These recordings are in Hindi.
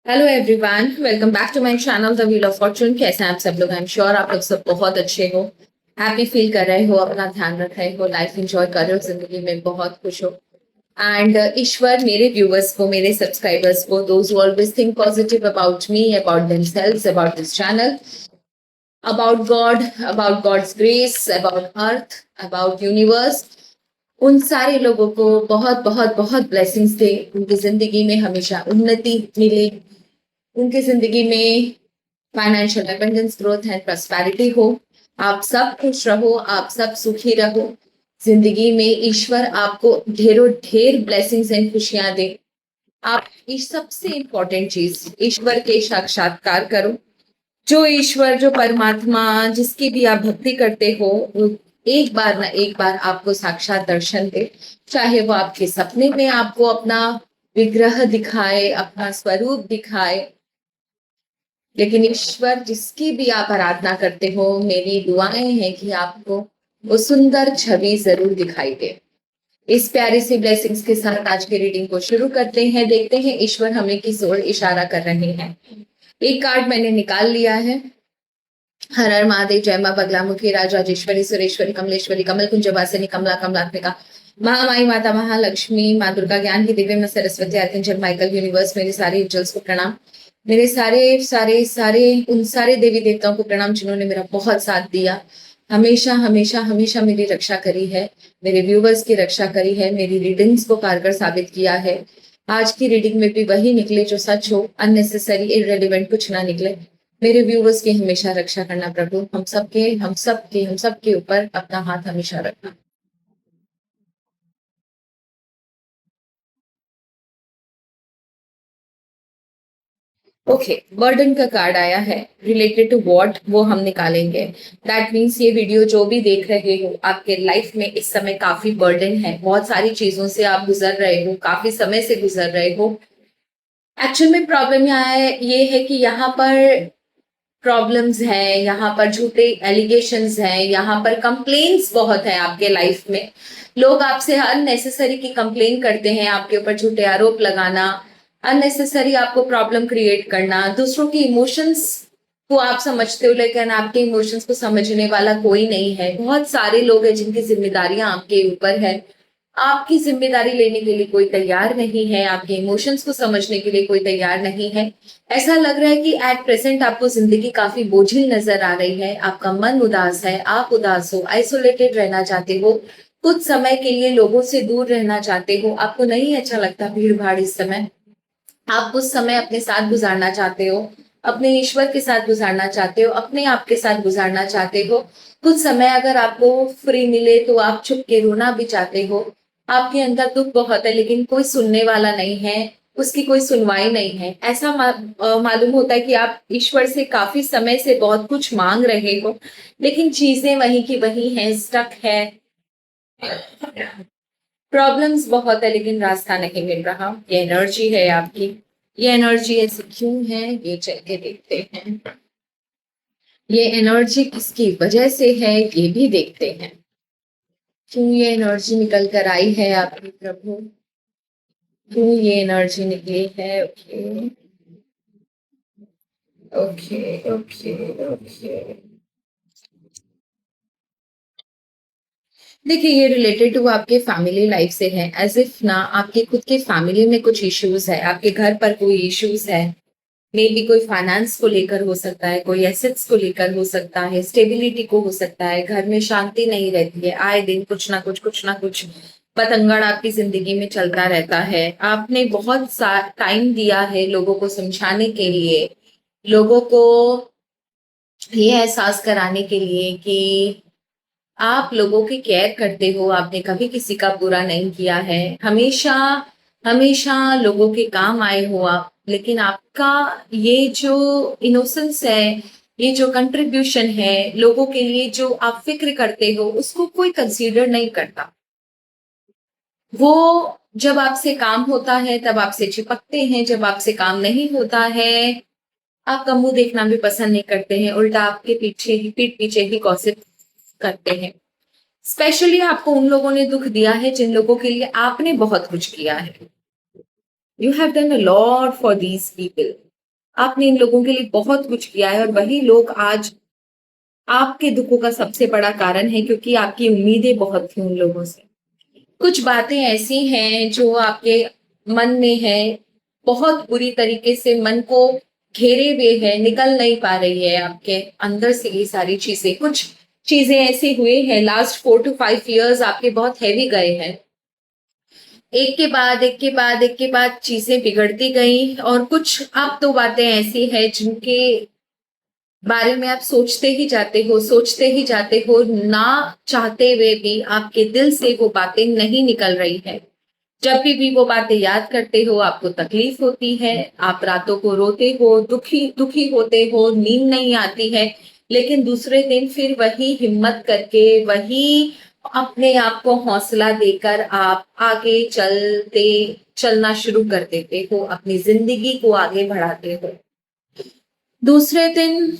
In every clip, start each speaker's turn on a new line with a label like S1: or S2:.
S1: Hello everyone, welcome back to my channel the wheel of fortune. कैसे हैं आप सब लोग? आई एम श्योर आप लोग सब बहुत अच्छे हो, हैप्पी फील कर रहे हो, अपना ध्यान रख रहे हो, लाइफ एंजॉय कर रहे हो, जिंदगी में बहुत खुश हो। एंड ईश्वर मेरे व्यूवर्स को, मेरे सब्सक्राइबर्स को, those who always think positive about me, about themselves, about this channel, about God's grace, about earth, about universe, उन सारे लोगों को बहुत बहुत बहुत ब्लेसिंग्स दे। उनकी जिंदगी में हमेशा उन्नति मिले, उनकी जिंदगी में financial abundance, growth and prosperity हो। आप सब खुश रहो, आप सब सुखी रहो। जिंदगी में ईश्वर आपको ढेरों ढेर ब्लेसिंग्स एंड खुशियां दे। आप इस सबसे इंपॉर्टेंट चीज ईश्वर के साक्षात्कार करो। जो ईश्वर, जो परमात्मा, जिसकी भी आप भक्ति करते हो, वो एक बार ना एक बार आपको साक्षात दर्शन दे। चाहे वो आपके सपने में आपको अपना विग्रह दिखाए, अपना स्वरूप दिखाए, लेकिन ईश्वर जिसकी भी आप आराधना करते हो, मेरी दुआएं हैं कि आपको वो सुंदर छवि जरूर दिखाई दे। इस प्यारी सी ब्लेसिंग्स के साथ आज की रीडिंग को शुरू करते हैं। देखते हैं ईश्वर हमें किस ओर इशारा कर रहे हैं। एक कार्ड मैंने निकाल लिया है। हर हर महादेव, जय मां बगलामुखी, राजेश्वरी, सुरेश्वरी, कमलेश्वरी, कमल कुंज वासिनी, कमला कमलात्मिका, महामाई माता, महालक्ष्मी, माँ दुर्गा, ज्ञान की दिव्य में सरस्वती, आर्कंजल माइकल, यूनिवर्स, मेरे सारे एंजल्स को प्रणाम। मेरे सारे सारे सारे उन सारे देवी देवताओं को प्रणाम जिन्होंने मेरा बहुत साथ दिया, हमेशा हमेशा हमेशा मेरी रक्षा करी है, मेरे व्यूवर्स की रक्षा करी है, मेरी रीडिंग्स को कारगर साबित किया है। आज की रीडिंग में भी वही निकले जो सच हो, अननेसेसरी इररिलेवेंट कुछ ना निकले। मेरे व्यूवर्स की हमेशा रक्षा करना प्रभु, हम सबके ऊपर अपना हाथ हमेशा रखना। ओके, बर्डन का कार्ड आया है। रिलेटेड टू व्हाट, वो हम निकालेंगे। दैट मीन्स ये वीडियो जो भी देख रहे हो, आपके लाइफ में इस समय काफी बर्डन है, बहुत सारी चीजों से आप गुजर रहे हो, काफी समय से गुजर रहे हो। एक्चुअल में प्रॉब्लम यहाँ है, ये है कि यहाँ पर प्रॉब्लम्स हैं, यहाँ पर झूठे एलिगेशंस हैं, यहाँ पर कंप्लेन्स बहुत है आपके लाइफ में। लोग आपसे अननेसेसरी की कंप्लेन करते हैं, आपके ऊपर झूठे आरोप लगाना, अननेसेसरी आपको प्रॉब्लम क्रिएट करना, दूसरों की इमोशंस को आप समझते हो लेकिन आपके इमोशंस को समझने वाला कोई नहीं है। बहुत सारे लोग हैं जिनकी जिम्मेदारियां आपके ऊपर है, आपकी जिम्मेदारी लेने के लिए कोई तैयार नहीं है, आपके इमोशंस को समझने के लिए कोई तैयार नहीं है। ऐसा लग रहा है कि एट प्रेजेंट आपको जिंदगी काफी बोझिल नजर आ रही है, आपका मन उदास है, आप उदास हो, आइसोलेटेड रहना चाहते हो, कुछ समय के लिए लोगों से दूर रहना चाहते हो, आपको नहीं अच्छा लगता भीड़ भाड़ इस समय। आप कुछ समय अपने साथ गुजारना चाहते हो, अपने ईश्वर के साथ गुजारना चाहते हो, अपने आप के साथ गुजारना चाहते हो। कुछ समय अगर आपको फ्री मिले तो आप छुप के रोना भी चाहते हो। आपके अंदर दुख बहुत है लेकिन कोई सुनने वाला नहीं है, उसकी कोई सुनवाई नहीं है। ऐसा मालूम होता है कि आप ईश्वर से काफी समय से बहुत कुछ मांग रहे हो, लेकिन चीजें वही की वही हैं, स्टक है, प्रॉब्लम्स बहुत है लेकिन रास्ता नहीं मिल रहा। ये एनर्जी है आपकी, ये एनर्जी ऐसी क्यों है, ये चल के देखते हैं। ये एनर्जी किसकी वजह से है ये भी देखते हैं। क्यों ये एनर्जी निकल कर आई है आपकी प्रभु, क्यों ये एनर्जी निकली है? Okay okay okay okay. देखिए, ये रिलेटेड टू आपके फैमिली लाइफ से है। एज इफ ना आपके खुद के फैमिली में कुछ इश्यूज है, आपके घर पर कोई इश्यूज है। मे बी कोई फाइनेंस को लेकर हो सकता है, कोई एसेट्स को लेकर हो सकता है, स्टेबिलिटी को हो सकता है, घर में शांति नहीं रहती है, आए दिन कुछ ना कुछ पतंगड़ आपकी जिंदगी में चलता रहता है। आपने बहुत सा टाइम दिया है लोगों को समझाने के लिए, लोगों को ये एहसास कराने के लिए कि आप लोगों की केयर करते हो, आपने कभी किसी का बुरा नहीं किया है, हमेशा हमेशा लोगों के काम आए हो आप। लेकिन आपका ये जो इनोसेंस है, ये जो कंट्रीब्यूशन है लोगों के लिए, जो आप फिक्र करते हो, उसको कोई कंसीडर नहीं करता। वो जब आपसे काम होता है तब आपसे चिपकते हैं, जब आपसे काम नहीं होता है आपका मुंह देखना भी पसंद नहीं करते हैं, उल्टा आपके पीछे ही, पीठ पीछे ही गॉसिप करते हैं। स्पेशली आपको उन लोगों ने दुख दिया है जिन लोगों के लिए आपने बहुत कुछ किया है। You have done a lot for these people. आपने इन लोगों के लिए बहुत कुछ किया है और वही लोग आज आपके दुखों का सबसे बड़ा कारण है क्योंकि आपकी उम्मीदें बहुत थी उन लोगों से। कुछ बातें ऐसी हैं जो आपके मन में है, बहुत बुरी तरीके से मन को घेरे हुए है, निकल नहीं पा रही है आपके अंदर से ये सारी चीजें। कुछ चीजें ऐसी हुई हैं लास्ट 4 to 5 years आपके बहुत हैवी गए हैं। एक के बाद एक के बाद एक के बाद चीजें बिगड़ती गई और कुछ अब तो बातें ऐसी हैं जिनके बारे में आप सोचते ही जाते हो, ना चाहते हुए भी आपके दिल से वो बातें नहीं निकल रही है। जब भी वो बातें याद करते हो आपको तकलीफ होती है, आप रातों को रोते हो, दुखी दुखी होते हो, नींद नहीं आती है, लेकिन दूसरे दिन फिर वही हिम्मत करके, वही अपने आप को हौसला देकर आप आगे चलना शुरू कर देते हो, अपनी जिंदगी को आगे बढ़ाते हो। दूसरे दिन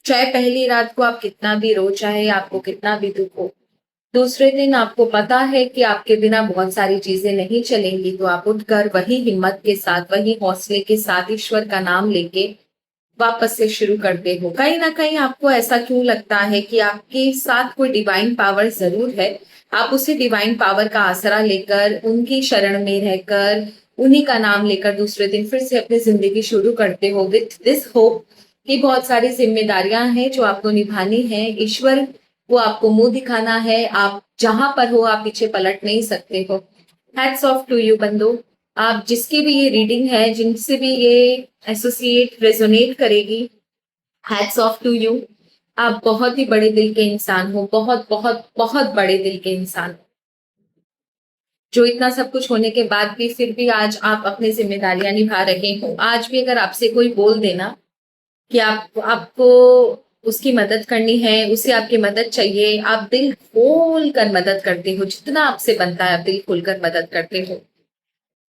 S1: चाहे पहली रात को आप कितना भी रो, चाहे आपको कितना भी दुख हो, दूसरे दिन आपको पता है कि आपके बिना बहुत सारी चीजें नहीं चलेंगी, तो आप उठकर वही हिम्मत के साथ, वही हौसले के साथ ईश्वर का नाम लेके वापस से शुरू करते हो। कहीं ना कहीं आपको ऐसा क्यों लगता है कि आपके साथ कोई डिवाइन पावर जरूर है। आप उसी डिवाइन पावर का आसरा लेकर, उनकी शरण में रहकर, उन्हीं का नाम लेकर दूसरे दिन फिर से अपनी जिंदगी शुरू करते हो विथ दिस होप कि बहुत सारी जिम्मेदारियां हैं जो आपको निभानी है। ईश्वर वो आपको मुंह दिखाना है, आप जहां पर हो आप पीछे पलट नहीं सकते हो। हैट्स ऑफ टू यू बंदो। आप जिसकी भी ये रीडिंग है, जिनसे भी ये एसोसिएट रेजोनेट करेगी, हैट्स ऑफ टू यू। आप बहुत ही बड़े दिल के इंसान हो, बहुत बहुत बहुत बड़े दिल के इंसान, जो इतना सब कुछ होने के बाद भी फिर भी आज आप अपनी जिम्मेदारियां निभा रहे हो। आज भी अगर आपसे कोई बोल देना कि आपको उसकी मदद करनी है, उसे आपकी मदद चाहिए, आप दिल खोल कर मदद करते हो, जितना आपसे बनता है आप दिल खोलकर मदद करते हो।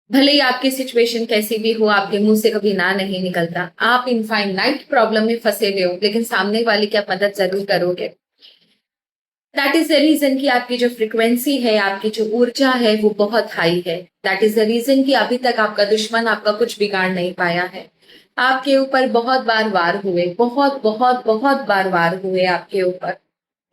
S1: भले ही आपकी सिचुएशन कैसी भी हो, आपके मुंह से कभी ना नहीं निकलता, आप इनफाइनाइट प्रॉब्लम में फंसे हुए हो, लेकिन सामने वाले की आप मदद जरूर करोगे। दैट इज द रीजन कि आपकी जो फ्रिक्वेंसी है, आपकी जो ऊर्जा है वो बहुत हाई है। दैट इज द रीजन कि अभी तक आपका दुश्मन आपका कुछ बिगाड़ नहीं पाया है। आपके ऊपर बहुत बार वार हुए, बहुत बहुत बहुत बार वार हुए आपके ऊपर।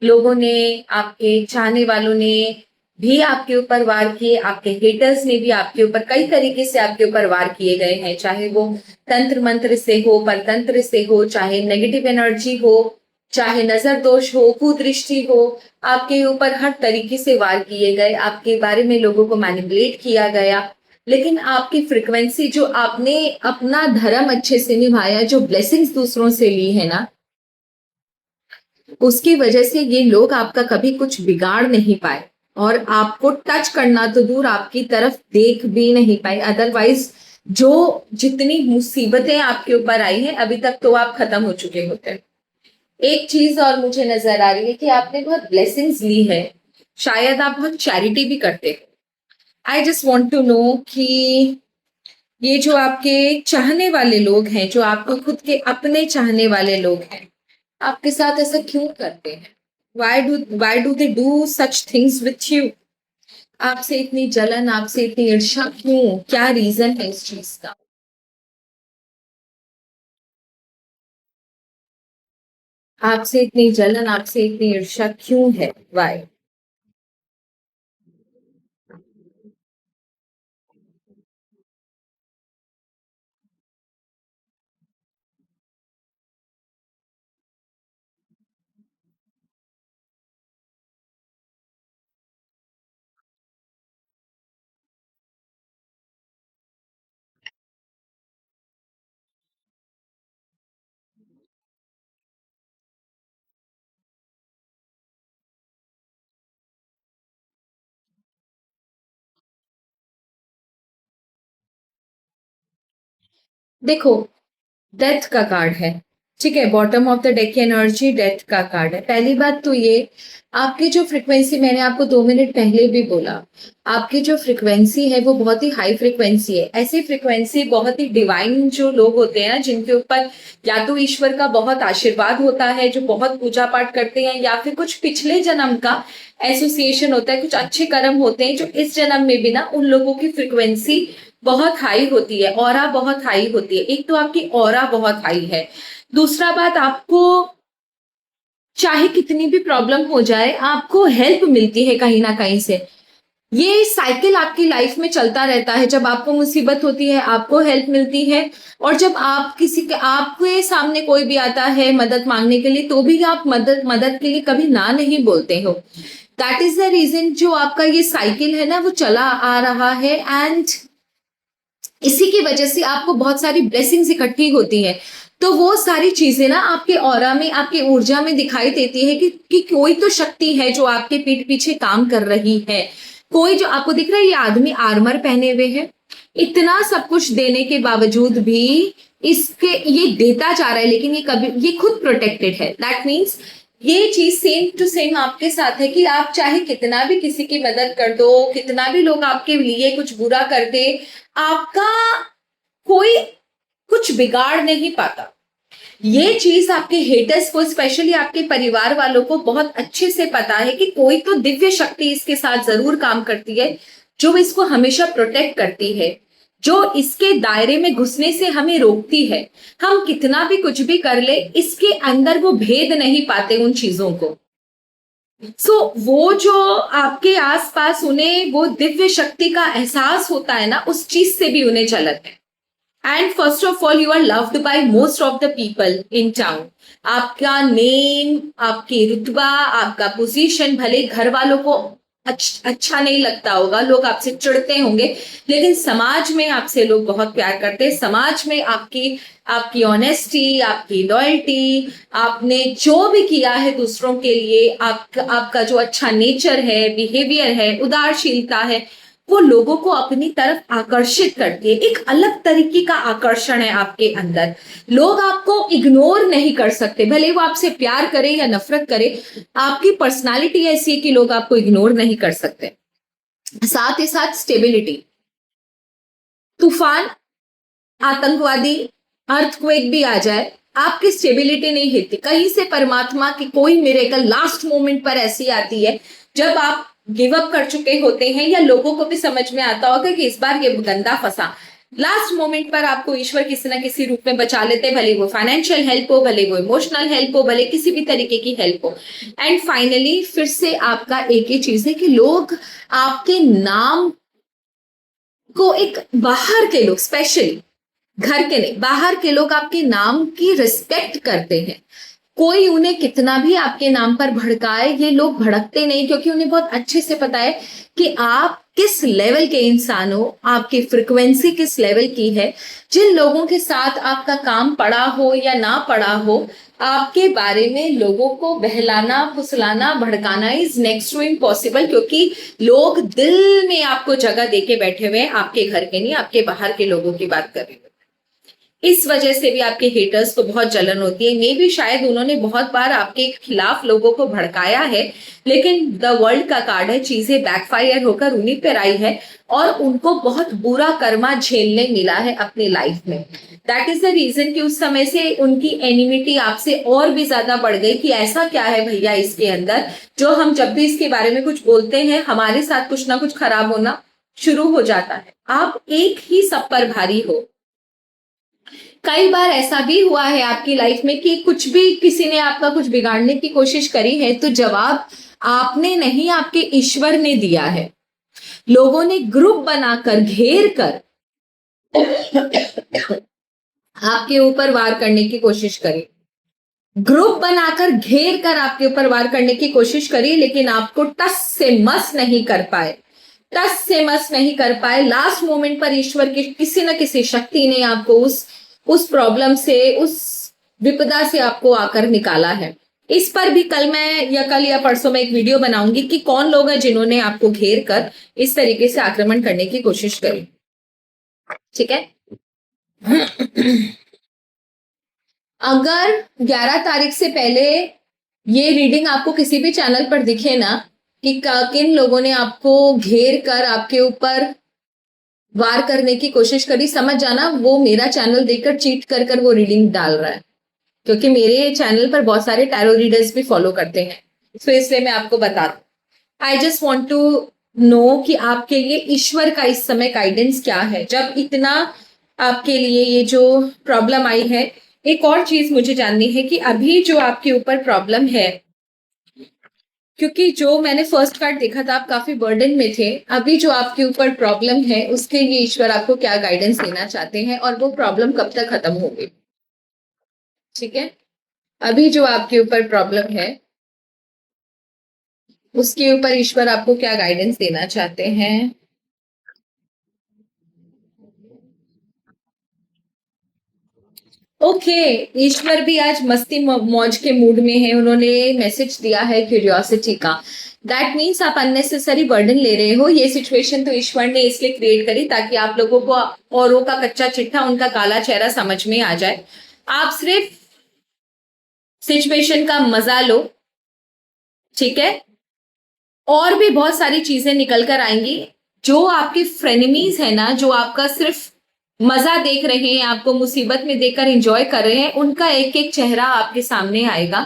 S1: लोगों ने, आपके चाहने वालों ने भी आपके ऊपर वार किए, आपके हेटर्स ने भी आपके ऊपर कई तरीके से आपके ऊपर वार किए गए हैं, चाहे वो तंत्र मंत्र से हो, परतंत्र से हो, चाहे नेगेटिव एनर्जी हो, चाहे नजर दोष हो, कुदृष्टि हो। आपके ऊपर हर तरीके से वार किए गए, आपके बारे में लोगों को मैनिपुलेट किया गया, लेकिन आपकी फ्रिक्वेंसी, जो आपने अपना धर्म अच्छे से निभाया, जो ब्लेसिंग्स दूसरों से ली है ना, उसकी वजह से ये लोग आपका कभी कुछ बिगाड़ नहीं पाए और आपको टच करना तो दूर, आपकी तरफ देख भी नहीं पाए। अदरवाइज जो जितनी मुसीबतें आपके ऊपर आई हैं अभी तक, तो आप खत्म हो चुके होते। एक चीज और मुझे नजर आ रही है कि आपने बहुत ब्लेसिंग्स ली है, शायद आप बहुत चैरिटी भी करते हो। I just want to know कि ये जो आपके चाहने वाले लोग हैं, जो आपको खुद के अपने चाहने वाले लोग हैं, आपके साथ ऐसा क्यों करते हैं? Why do they do such things with you? आपसे इतनी जलन, आपसे इतनी ईर्ष्या क्यों? क्या रीजन है इस चीज का? आपसे इतनी जलन, आपसे इतनी ईर्ष्या क्यों है? वाई? देखो, डेथ का कार्ड है, ठीक है, बॉटम ऑफ द डेक की एनर्जी डेथ का कार्ड है। पहली बात तो ये, आपकी जो फ्रिक्वेंसी, मैंने आपको 2 मिनट पहले भी बोला, आपकी जो फ्रिक्वेंसी है वो बहुत ही हाई फ्रिक्वेंसी है। ऐसी फ्रिक्वेंसी बहुत ही डिवाइन जो लोग होते हैं ना, जिनके ऊपर या तो ईश्वर का बहुत आशीर्वाद होता है, जो बहुत पूजा पाठ करते हैं, या फिर कुछ पिछले जन्म का एसोसिएशन होता है, कुछ अच्छे कर्म होते हैं जो इस जन्म में भी ना उन लोगों की फ्रिक्वेंसी बहुत हाई होती है, ऑरा बहुत हाई होती है। एक तो आपकी ऑरा बहुत हाई है, दूसरा बात आपको चाहे कितनी भी प्रॉब्लम हो जाए आपको हेल्प मिलती है कहीं ना कहीं से। ये साइकिल आपकी लाइफ में चलता रहता है, जब आपको मुसीबत होती है आपको हेल्प मिलती है, और जब आप किसी के आपके सामने कोई भी आता है मदद मांगने के लिए तो भी आप मदद मदद के लिए कभी ना नहीं बोलते हो। दैट इज द रीजन जो आपका ये साइकिल है ना वो चला आ रहा है, एंड इसी की वजह से आपको बहुत सारी ब्लेसिंग्स इकट्ठी होती है। तो वो सारी चीजें ना आपके ऑरा में, आपकी ऊर्जा में दिखाई देती है कि कोई तो शक्ति है जो आपके पीठ पीछे काम कर रही है। कोई जो आपको दिख रहा है, ये आदमी आर्मर पहने हुए है, इतना सब कुछ देने के बावजूद भी इसके ये देता जा रहा है, लेकिन ये खुद प्रोटेक्टेड है। दैट मीन्स ये चीज सेम टू सेम आपके साथ है कि आप चाहे कितना भी किसी की मदद कर दो, कितना भी लोग आपके लिए कुछ बुरा कर दे, आपका कोई कुछ बिगाड़ नहीं पाता। ये चीज आपके हेटर्स को, स्पेशली आपके परिवार वालों को बहुत अच्छे से पता है कि कोई तो दिव्य शक्ति इसके साथ जरूर काम करती है, जो इसको हमेशा प्रोटेक्ट करती है, जो इसके दायरे में घुसने से हमें रोकती है। हम कितना भी कुछ भी कर ले, इसके अंदर वो भेद नहीं पाते उन चीजों को। वो जो आपके आसपास उन्हें वो दिव्य शक्ति का एहसास होता है ना, उस चीज से भी उन्हें झलक है। And first of all you are loved by most of the people in town. आपका नेम, आपकी रुतबा, आपका पोजीशन भले घर वालों को अच्छा नहीं लगता होगा, लोग आपसे चिढ़ते होंगे, लेकिन समाज में आपसे लोग बहुत प्यार करते हैं। समाज में आपकी आपकी ऑनेस्टी, आपकी लॉयल्टी, आपने जो भी किया है दूसरों के लिए, आपका जो अच्छा नेचर है, बिहेवियर है, उदारशीलता है, वो लोगों को अपनी तरफ आकर्षित करती है। एक अलग तरीके का आकर्षण है आपके अंदर। लोग आपको इग्नोर नहीं कर सकते, भले वो आपसे प्यार करे या नफरत करे, आपकी पर्सनालिटी ऐसी है कि लोग आपको इग्नोर नहीं कर सकते। साथ ही साथ स्टेबिलिटी, तूफान, आतंकवादी, अर्थक्वेक भी आ जाए, आपकी स्टेबिलिटी नहीं हिलती। कहीं से परमात्मा की कोई मिरेकल लास्ट मोमेंट पर ऐसी आती है जब आप गिव अप कर चुके होते हैं, या लोगों को भी समझ में आता होगा कि इस बार ये गंदा फंसा, लास्ट मोमेंट पर आपको ईश्वर किसी ना किसी रूप में बचा लेते हैं, भले वो फाइनेंशियल हेल्प हो, भले वो इमोशनल हेल्प हो, भले किसी भी तरीके की हेल्प हो। एंड फाइनली फिर से आपका एक ही चीज है कि लोग आपके नाम को, एक बाहर के लोग, स्पेशली घर के नहीं बाहर के लोग आपके नाम की रिस्पेक्ट करते हैं। कोई उन्हें कितना भी आपके नाम पर भड़काए, ये लोग भड़कते नहीं, क्योंकि उन्हें बहुत अच्छे से पता है कि आप किस लेवल के इंसान हो, आपकी फ्रिक्वेंसी किस लेवल की है। जिन लोगों के साथ आपका काम पड़ा हो या ना पड़ा हो, आपके बारे में लोगों को बहलाना, फुसलाना, भड़काना इज नेक्स्ट टू इम्पॉसिबल, क्योंकि लोग दिल में आपको जगह देके बैठे हुए हैं, आपके घर के नहीं, आपके बाहर के लोगों की बात कर रही हूँ। इस वजह से भी आपके हेटर्स को बहुत जलन होती है। मे भी शायद उन्होंने बहुत बार आपके खिलाफ लोगों को भड़काया है, लेकिन द वर्ल्ड का कार्ड है, चीजें बैकफायर होकर उन्हीं पर आई है, और उनको बहुत बुरा कर्मा झेलने मिला है अपनी लाइफ में। दैट इज द रीजन कि उस समय से उनकी एनिमिटी आपसे और भी ज्यादा बढ़ गई कि ऐसा क्या है भैया इसके अंदर, जो हम जब भी इसके बारे में कुछ बोलते हैं हमारे साथ कुछ ना कुछ खराब होना शुरू हो जाता है। आप एक ही सब पर भारी हो। कई बार ऐसा भी हुआ है आपकी लाइफ में कि कुछ भी किसी ने आपका कुछ बिगाड़ने की कोशिश करी है, तो जवाब आपने नहीं, आपके ईश्वर ने दिया है। लोगों ने ग्रुप बनाकर, घेर कर आपके ऊपर वार करने की कोशिश करी, ग्रुप बनाकर घेर कर आपके ऊपर वार करने की कोशिश करी, लेकिन आपको टस से मस नहीं कर पाए, टस से मस नहीं कर पाए। लास्ट मोमेंट पर ईश्वर की किसी न किसी शक्ति ने आपको उस प्रॉब्लम से, उस विपदा से आपको आकर निकाला है। इस पर भी कल या परसों में एक वीडियो बनाऊंगी कि कौन लोग हैं जिन्होंने आपको घेर कर इस तरीके से आक्रमण करने की कोशिश करी। ठीक है। अगर 11 तारीख से पहले ये रीडिंग आपको किसी भी चैनल पर दिखे ना कि किन लोगों ने आपको घेर कर आपके ऊपर वार करने की कोशिश करी, समझ जाना वो मेरा चैनल देखकर चीट कर वो रीडिंग डाल रहा है, क्योंकि मेरे चैनल पर बहुत सारे टैरो रीडर्स भी फॉलो करते हैं, तो इसलिए मैं आपको बता दूं। I just want to know कि आपके लिए ईश्वर का इस समय गाइडेंस क्या है जब इतना आपके लिए ये जो प्रॉब्लम आई है। एक और चीज मुझे जाननी है कि अभी जो आपके ऊपर प्रॉब्लम है, क्योंकि जो मैंने फर्स्ट कार्ड देखा था आप काफी बर्डन में थे, अभी जो आपके ऊपर प्रॉब्लम है उसके लिए ईश्वर आपको क्या गाइडेंस देना चाहते हैं और वो प्रॉब्लम कब तक खत्म होगी। ठीक है, अभी जो आपके ऊपर प्रॉब्लम है उसके ऊपर ईश्वर आपको क्या गाइडेंस देना चाहते हैं। ओके, ईश्वर भी आज मस्ती मौज के मूड में है, उन्होंने मैसेज दिया है क्यूरियोसिटी का। दैट मीन्स आप अननेसेसरी बर्डन ले रहे हो। ये सिचुएशन तो ईश्वर ने इसलिए क्रिएट करी ताकि आप लोगों को औरों का कच्चा चिट्ठा, उनका काला चेहरा समझ में आ जाए। आप सिर्फ सिचुएशन का मजा लो, ठीक है, और भी बहुत सारी चीजें निकल कर आएंगी। जो आपके फ्रेनेमीज है ना, जो आपका सिर्फ मजा देख रहे हैं, आपको मुसीबत में देखकर एंजॉय कर रहे हैं, उनका एक एक चेहरा आपके सामने आएगा।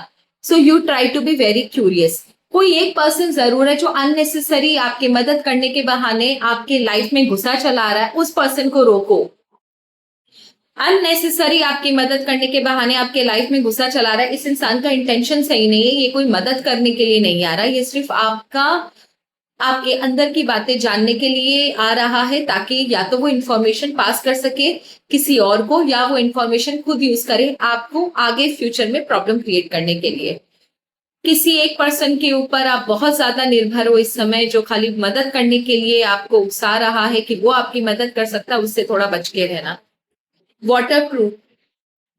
S1: So you try to be very curious. कोई एक पर्सन जरूर है जो अननेसेसरी आपकी मदद करने के बहाने आपके लाइफ में घुसा चला आ रहा है, उस पर्सन को रोको। अननेसेसरी आपकी मदद करने के बहाने आपके लाइफ में घुसा चला रहा है, इस इंसान का इंटेंशन सही नहीं है, ये कोई मदद करने के लिए नहीं आ रहा, ये सिर्फ आपका आपके अंदर की बातें जानने के लिए आ रहा है ताकि या तो वो इंफॉर्मेशन पास कर सके किसी और को, या वो इंफॉर्मेशन खुद यूज करे आपको आगे फ्यूचर में प्रॉब्लम क्रिएट करने के लिए। किसी एक पर्सन के ऊपर आप बहुत ज्यादा निर्भर हो इस समय, जो खाली मदद करने के लिए आपको उकसा रहा है कि वो आपकी मदद कर सकता है, उससे थोड़ा बच के रहना। वाटर प्रूफ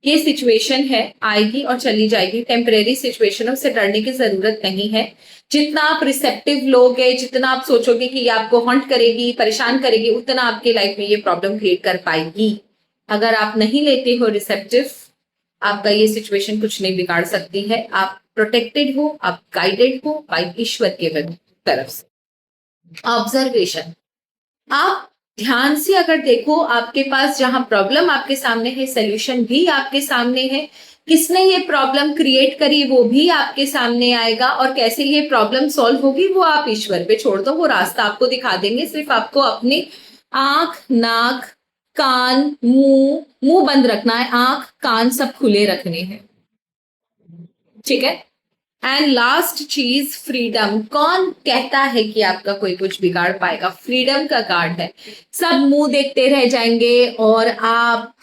S1: ये सिचुएशन है, आएगी और चली जाएगी, टेम्परेरी सिचुएशन है, उससे डरने की जरूरत नहीं है। जितना आप रिसेप्टिव लोग हैं, जितना आप सोचोगे कि ये आपको हॉन्ट करेगी, परेशान करेगी, उतना आपके लाइफ में ये प्रॉब्लम क्रिएट कर पाएगी। अगर आप नहीं लेते हो रिसेप्टिव, आपका ये सिचुएशन कुछ नहीं बिगाड़ सकती है। आप प्रोटेक्टेड हो, आप गाइडेड हो बाय ईश्वर के तरफ से। ऑब्जर्वेशन, आप ध्यान से अगर देखो, आपके पास जहां प्रॉब्लम आपके सामने है, सोल्यूशन भी आपके सामने है। किसने ये प्रॉब्लम क्रिएट करी वो भी आपके सामने आएगा, और कैसे ये प्रॉब्लम सॉल्व होगी वो आप ईश्वर पे छोड़ दो, वो रास्ता आपको दिखा देंगे। सिर्फ आपको अपने आंख, नाक, कान, मुंह मुंह बंद रखना है, आंख कान सब खुले रखने हैं, ठीक है। एंड लास्ट चीज, फ्रीडम। कौन कहता है कि आपका कोई कुछ बिगाड़ पाएगा? फ्रीडम का कार्ड है। सब मुंह देखते रह जाएंगे और आप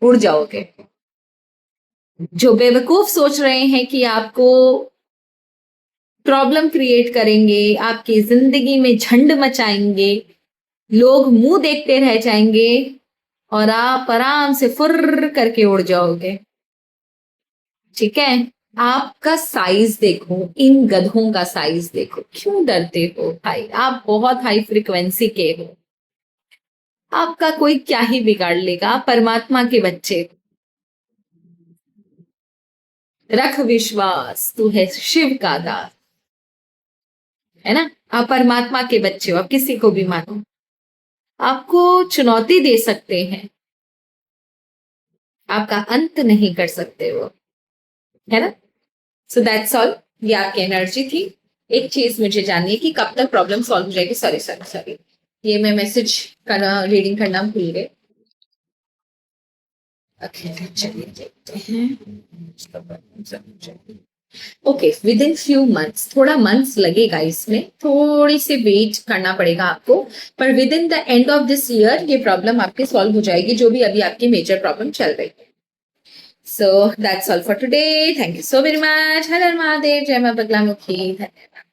S1: उड़ जाओगे। जो बेवकूफ सोच रहे हैं कि आपको प्रॉब्लम क्रिएट करेंगे, आपकी जिंदगी में झंड मचाएंगे, लोग मुंह देखते रह जाएंगे और आप आराम से फुर्र करके उड़ जाओगे, ठीक है। आपका साइज देखो, इन गधों का साइज देखो, क्यों डरते हो भाई? आप बहुत हाई फ्रिक्वेंसी के हो, आपका कोई क्या ही बिगाड़ लेगा। आप परमात्मा के बच्चे, रख विश्वास, तू है शिव का दास, है ना। आप परमात्मा के बच्चे हो, आप किसी को भी मानो, आपको चुनौती दे सकते हैं, आपका अंत नहीं कर सकते वो, है ना। सो दैट्स ऑल, ये आपकी एनर्जी थी। एक चीज मुझे जाननी है कि कब तक प्रॉब्लम सॉल्व हो जाएगी। सॉरी सॉरी सॉरी, ये मैं मैसेज करना, रीडिंग करना भूल गए। ओके, चलिए देखते हैं। Okay, with in few months, थोड़ा मंथ्स लगेगा इसमें, थोड़ी सी वेट करना पड़ेगा आपको, पर with in the end of this year ये प्रॉब्लम आपकी सॉल्व हो जाएगी, जो भी अभी आपकी मेजर प्रॉब्लम चल रही है। So that's all for today. Thank you so very much. हर हर महादेव, जय मां बगलामुखी, धन्यवाद।